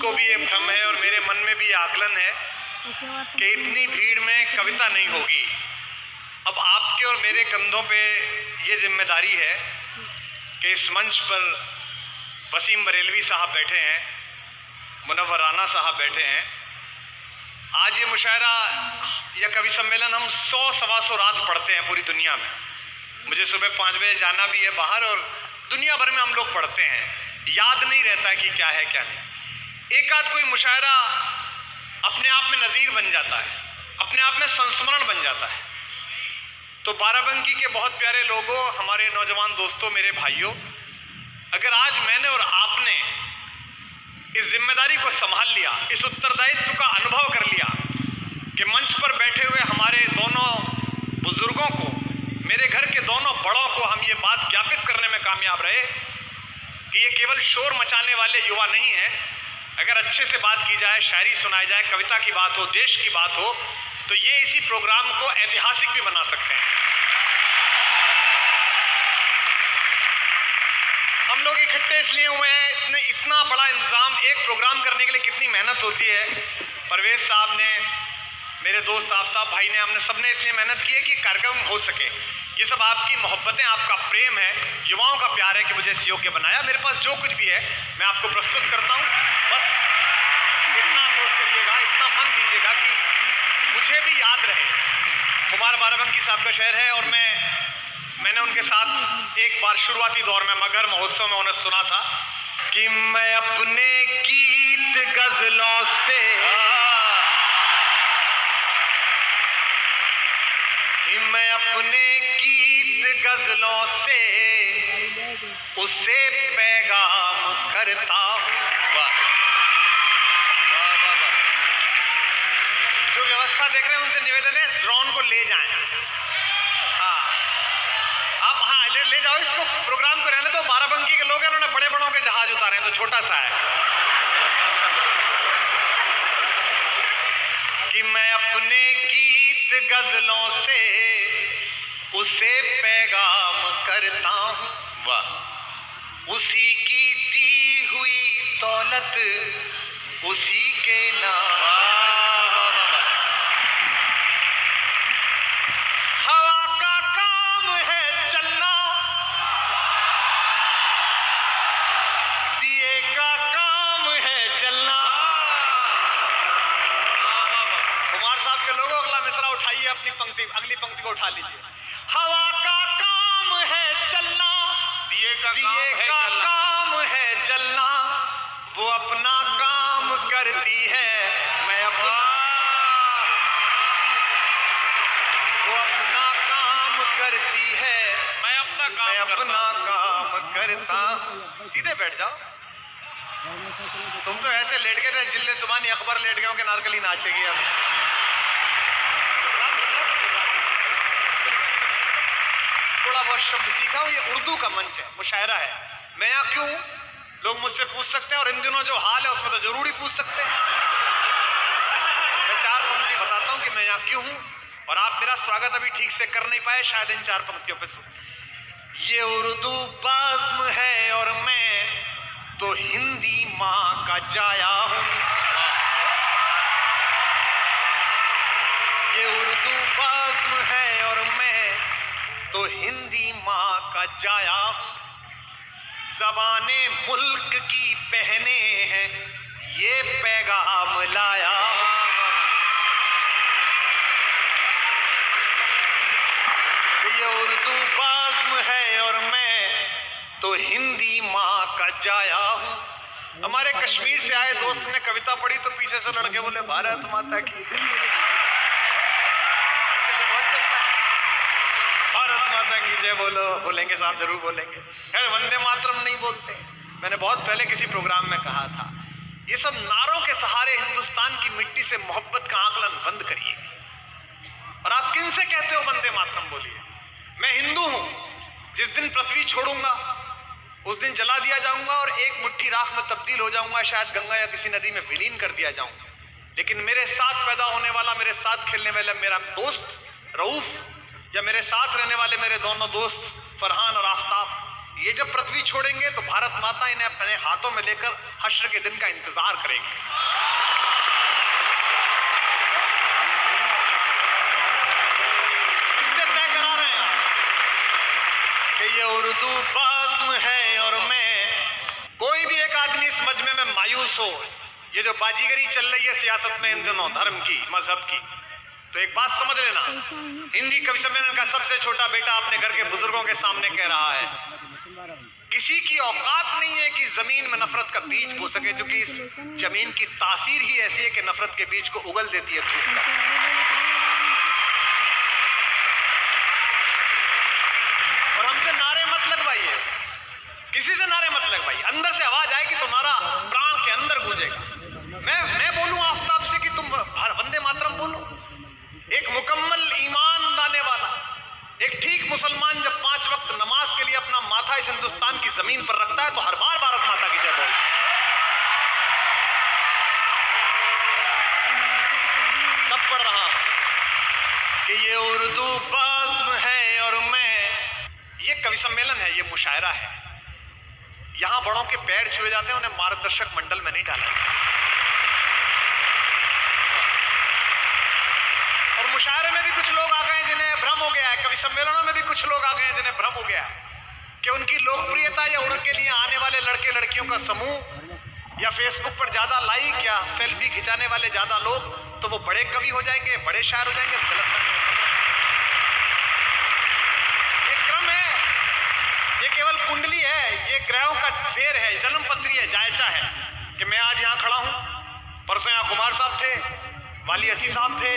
को भी ये भ्रम है और मेरे मन में भी ये आकलन है कि इतनी भीड़ में कविता नहीं होगी। अब आपके और मेरे कंधों पे ये जिम्मेदारी है कि इस मंच पर वसीम बरेलवी साहब बैठे हैं, मुनव्वर राना साहब बैठे हैं। आज ये मुशायरा या कवि सम्मेलन हम 100-125 रात पढ़ते हैं पूरी दुनिया में। मुझे सुबह 5 बजे जाना भी है बाहर और दुनिया भर में हम लोग पढ़ते हैं, याद नहीं रहता कि क्या है क्या नहीं। एक आध कोई मुशायरा अपने आप में नज़ीर बन जाता है, अपने आप में संस्मरण बन जाता है। तो बाराबंकी के बहुत प्यारे लोगों, हमारे नौजवान दोस्तों, मेरे भाइयों, अगर आज मैंने और आपने इस जिम्मेदारी को संभाल लिया, इस उत्तरदायित्व का अनुभव कर लिया कि मंच पर बैठे हुए हमारे दोनों बुजुर्गों को, मेरे घर के दोनों बड़ों को हम ये बात ज्ञापित करने में कामयाब रहे कि ये केवल शोर मचाने वाले युवा नहीं है। अगर अच्छे से बात की जाए, शायरी सुनाई जाए, कविता की बात हो, देश की बात हो, तो ये इसी प्रोग्राम को ऐतिहासिक भी बना सकते हैं। हम लोग इकट्ठे इसलिए हुए हैं, इतना बड़ा इंतजाम एक प्रोग्राम करने के लिए कितनी मेहनत होती है। परवेज साहब ने, मेरे दोस्त आफ्ताब भाई ने, हमने सबने इसलिए मेहनत की है कि कार्यक्रम हो सके। ये सब आपकी मोहब्बतें, आपका प्रेम है, युवाओं का प्यार है कि मुझे इस योग्य बनाया। मेरे पास जो कुछ भी है मैं आपको प्रस्तुत करता हूँ, बस इतना नोट करिएगा, इतना मन दीजिएगा कि मुझे भी याद रहे। कुमार बाराबंकी साहब का शेर है और मैंने उनके साथ एक बार शुरुआती दौर में मगर महोत्सव में उन्हें सुना था कि मैं अपने गीत गजलों से उसे पैगाम करता हूँ। वाह वाह वाह वाह। जो व्यवस्था देख रहे हैं उनसे निवेदन है, ड्रोन को ले जाएं। हाँ, आप ले जाओ इसको, प्रोग्राम को रहने दो। बाराबंकी के लोग हैं, उन्होंने बड़े बड़ों के जहाज उतारे हैं, तो छोटा सा है कि मैं अपने गीत गजलों से उसे पैगाम करता हूँ। वाह। उसी की दी हुई दौलत उसी के नाम। हवा का काम है चलना, दिए का काम है जलना। कुमार साहब के लोगों, अगला मिसरा उठाइए, अपनी पंक्ति, अगली पंक्ति को उठा लीजिए। हवा का काम है चलना, दिए का काम है जलना, वो अपना काम करती है, मैं अपना, वो अपना काम करती है, मैं अपना काम करता। सीधे बैठ जाओ। तुम तो ऐसे लेट गए, जिले सुबानी अखबार लेट गए कि नारकली नाचेगी। अब थोड़ा बहुत शब्द सीखा हूँ। ये उर्दू का मंच है, मुशायरा है। मैं यहाँ क्यों हूँ, लोग मुझसे पूछ सकते हैं, और इन दिनों जो हाल है उसमें तो जरूर ही पूछ सकते हैं। मैं 4 पंक्ति बताता हूँ कि मैं यहाँ क्यों हूँ, और आप मेरा स्वागत अभी ठीक से कर नहीं पाए शायद इन 4 पंक्तियों पे सुन। ये उर्दू बाज़्म है और मैं तो हिंदी माँ का जाया हूँ। ये उर्दू बाज़्म है और मैं तो हिंदी माँ का जाया हूँ। ज़बाने मुल्क की पहने हैं, ये पैगाम लाया। ये उर्दू बाज़्म है और मैं तो हिंदी माँ का जाया हूँ। हमारे कश्मीर से आए दोस्त ने कविता पढ़ी तो पीछे से लड़के बोले भारत माता की, भारत माता की जय बोलो। बोलेंगे साहब, जरूर बोलेंगे। खैर, वंदे मातरम नहीं बोलते। मैंने बहुत पहले किसी प्रोग्राम में कहा था, ये सब नारों के सहारे हिंदुस्तान की मिट्टी से मोहब्बत का आकलन बंद करिए। और आप किन से कहते हो वंदे मातरम बोलिए। मैं हिंदू हूं, जिस दिन पृथ्वी छोड़ूंगा उस दिन जला दिया जाऊंगा और एक मुट्ठी राख में तब्दील हो जाऊंगा, शायद गंगा या किसी नदी में विलीन कर दिया जाऊंगा। लेकिन मेरे साथ पैदा होने वाला, मेरे साथ खेलने वाला मेरा दोस्त रऊफ, या मेरे साथ रहने वाले मेरे दोनों दोस्त फरहान और आफ्ताब, ये जब पृथ्वी छोड़ेंगे तो भारत माता इन्हें अपने हाथों में लेकर हश्र के दिन का इंतजार करेगी। इससे तय करा रहे हैं कि ये उर्दू बाज़्म है और मैं, कोई भी एक आदमी इस मजमे में मायूस हो, ये जो बाजीगरी चल रही है सियासत में इन दिनों धर्म की, मजहब की, तो एक बात समझ लेना, हिंदी कवि सम्मेलन का सबसे छोटा बेटा अपने घर के बुजुर्गों के सामने कह रहा है, किसी की औकात नहीं है कि जमीन में नफरत का बीज बो सके, क्योंकि इस जमीन की तासीर ही ऐसी है कि नफरत के बीज को उगल देती है धूप का। और हमसे नारे मत लगवाइए, किसी से नारे मत लगवाइए, अंदर से आवाज आएगी तो नारा प्राण के अंदर गूंजेगा। मैं बोलूं आफ्ताब से कि तुम वंदे मातरम बोलो, एक मुकम्मल ईमान लाने वाला, एक ठीक मुसलमान जब 5 वक्त नमाज के लिए अपना माथा इस हिंदुस्तान की जमीन पर रखता है तो हर बार भारत माता की जय बोलता है। तब पढ़ रहा कि ये उर्दू बाज़्म है और मैं, ये कवि सम्मेलन है, ये मुशायरा है, यहां बड़ों के पैर छुए जाते हैं, उन्हें मार्गदर्शक मंडल में नहीं डाला जाता। और मुशायरे में भी कुछ लोग आ गए जिन्हें भ्रम हो गया है, कवि सम्मेलनों में भी कुछ लोग आ गए जिन्हें भ्रम हो गया है कि उनकी लोकप्रियता या उनके लिए आने वाले लड़के लड़कियों का समूह या फेसबुक पर ज्यादा लाइक या सेल्फी खिंचाने वाले ज्यादा लोग तो वो बड़े कवि हो जाएंगे, बड़े शायर हो जाएंगे। गलत ये क्रम है, ये केवल कुंडली है, ये ग्रहों का फेर है, जन्म पत्री है, जायचा है कि मैं आज यहाँ खड़ा हूँ, परसों यहाँ कुमार साहब थे, वाली असी साहब थे,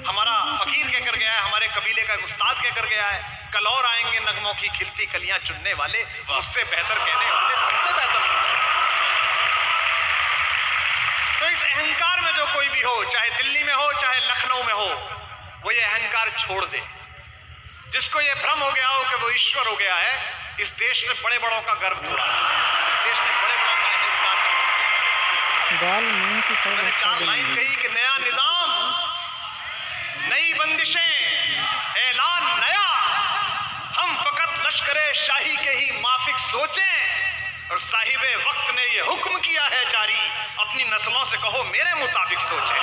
हमारा फकीर कहकर गया है, हमारे कबीले का उस्ताद कहकर गया है, कल और आएंगे नगमों की खिलती कलियां चुनने वाले, मुझसे बेहतर कहने वाले, तुमसे बेहतर सुनने। तो इस अहंकार में जो कोई भी हो, चाहे दिल्ली में हो चाहे लखनऊ में हो, वो ये अहंकार छोड़ दे। जिसको ये भ्रम हो गया हो कि वो ईश्वर हो गया है, इस देश ने बड़े बड़ों का गर्व तोड़ा, इस देश ने बड़े बड़ों का अहंकार छोड़ दिया। मैंने 4 लाइन कही कि नया निजाम, नई बंदिशें, ऐलान नया, हम फकत लश्करे शाही के ही माफिक सोचें, और साहिबे वक्त ने ये हुक्म किया है जारी, अपनी नस्लों से कहो मेरे मुताबिक सोचें।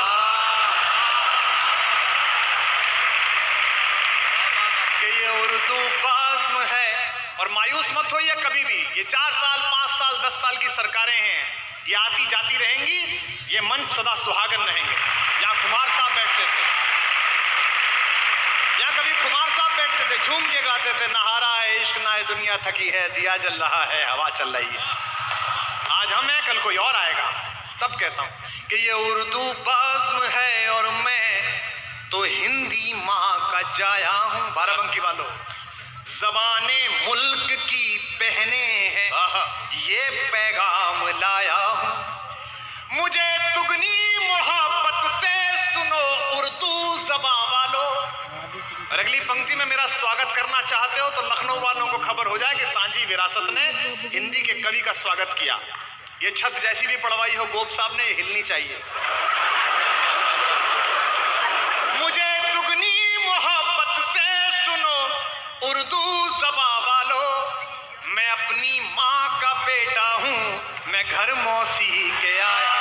कि ये उर्दू बाज़्म है, और मायूस मत होइए कभी भी, ये 4 साल 5 साल 10 साल की सरकारें हैं, ये आती जाती रहेंगी, ये मंच सदा सुहागन रहेंगे। यहाँ कुमार साहब बैठते थे, यहाँ कभी कुमार साहब बैठते थे, झूम के गाते थे, नहारा है इश्क ना है दुनिया थकी है, दिया जल रहा है हवा चल रही है। आज हम हैं, कल कोई और आएगा। तब कहता हूं कि ये उर्दू बाज़्म है और मैं तो हिंदी माँ का जाया हूं। बाराबंकी वालों, ज़बाने मुल्क की बहने हैं, ये पैगाम लाया हूं, मुझे दुगनी मोहब्बत से सुनो उर्दू ज़बान वालों। और अगली पंक्ति में मेरा स्वागत करना चाहते हो तो लखनऊ वालों को खबर हो जाए कि सांझी विरासत ने हिंदी के कवि का स्वागत किया। ये छत जैसी भी पढ़वाई हो गोप साहब ने, हिलनी चाहिए। मुझे दुगनी मोहब्बत से सुनो उर्दू ज़बान वालों, मैं अपनी माँ का बेटा हूँ, मैं घर मौसी के आया।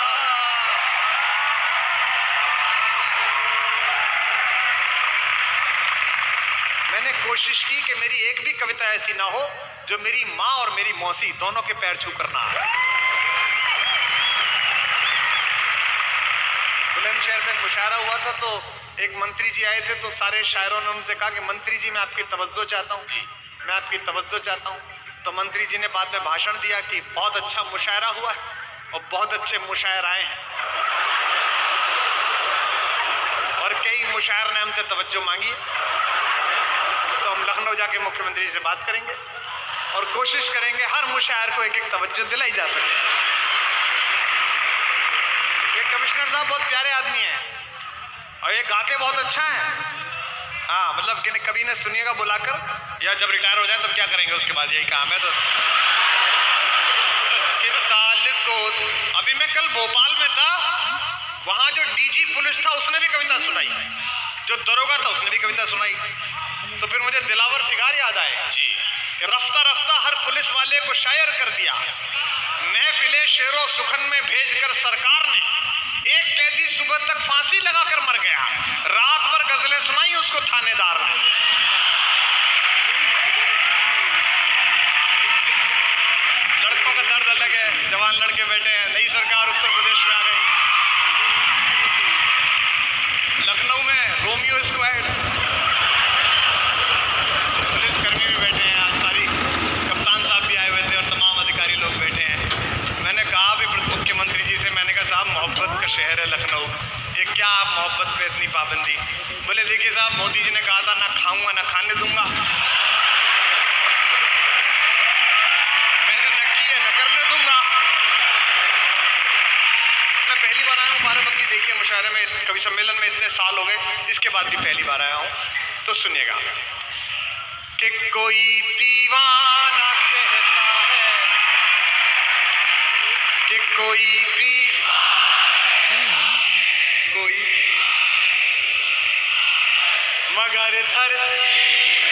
मैंने कोशिश की कि मेरी एक भी कविता ऐसी ना हो जो मेरी माँ और मेरी मौसी दोनों के पैर छू करना है। बुलंदशहर में मुशायरा हुआ था तो एक मंत्री जी आए थे, तो सारे शायरों ने उनसे कहा कि मंत्री जी मैं आपकी तवज्जो चाहता हूँ, मैं आपकी तवज्जो चाहता हूँ। तो मंत्री जी ने बाद में भाषण दिया कि बहुत अच्छा मुशायरा हुआ है और बहुत अच्छे मुशायर आए हैं, और कई मुशायर ने हमसे तवज्जो मांगी, तो हम लखनऊ जाके मुख्यमंत्री जी से बात करेंगे और कोशिश करेंगे हर मुशायर को एक एक तवज्जो दिलाई जा सके। ये कमिश्नर साहब बहुत प्यारे आदमी हैं और ये गाते बहुत अच्छा है। हाँ, मतलब कि कभी ने सुनिएगा बुलाकर, या जब रिटायर हो जाए तब क्या करेंगे उसके बाद, यही काम है। तो कि ताल को, अभी मैं कल भोपाल में था, वहाँ जो डीजी पुलिस था उसने भी कविता सुनाई, जो दरोगा था उसने भी कविता सुनाई। तो फिर मुझे दिलावर फिगार याद आए जी कि रफ्ता रफ्ता हर पुलिस वाले को शायर कर दिया। महफिले शेरो सुखन में भेजकर सरकार ने एक कैदी सुबह तक फांसी लगाकर मर गया। रात भर गजलें सुनाई उसको थानेदार ने। लड़कों का दर्द अलग है, जवान लड़के बैठे हैं। नई सरकार उत्तर प्रदेश में आ गई। लखनऊ में रोमियो स्क्वाड पुलिसकर्मी भी बैठे हैं। आज सारी कप्तान साहब भी आए हुए थे और तमाम अधिकारी लोग बैठे हैं। मैंने कहा भी मुख्यमंत्री जी से, मैंने कहा साहब मोहब्बत का शहर है लखनऊ, ये क्या आप मोहब्बत पे इतनी पाबंदी? बोले देखिए साहब, मोदी जी ने कहा था ना खाऊंगा ना खाने दूंगा। मैंने न किया न करने दूंगा। मैं पहली बार आया हूँ बाराबंकी। देखिए मुशायरे में, कवि सम्मेलन में इतने साल हो गए, इसके बाद भी पहली बार आया हूँ। तो सुनिएगा कि कोई दीवाना कहता है कि कोई मगर धरती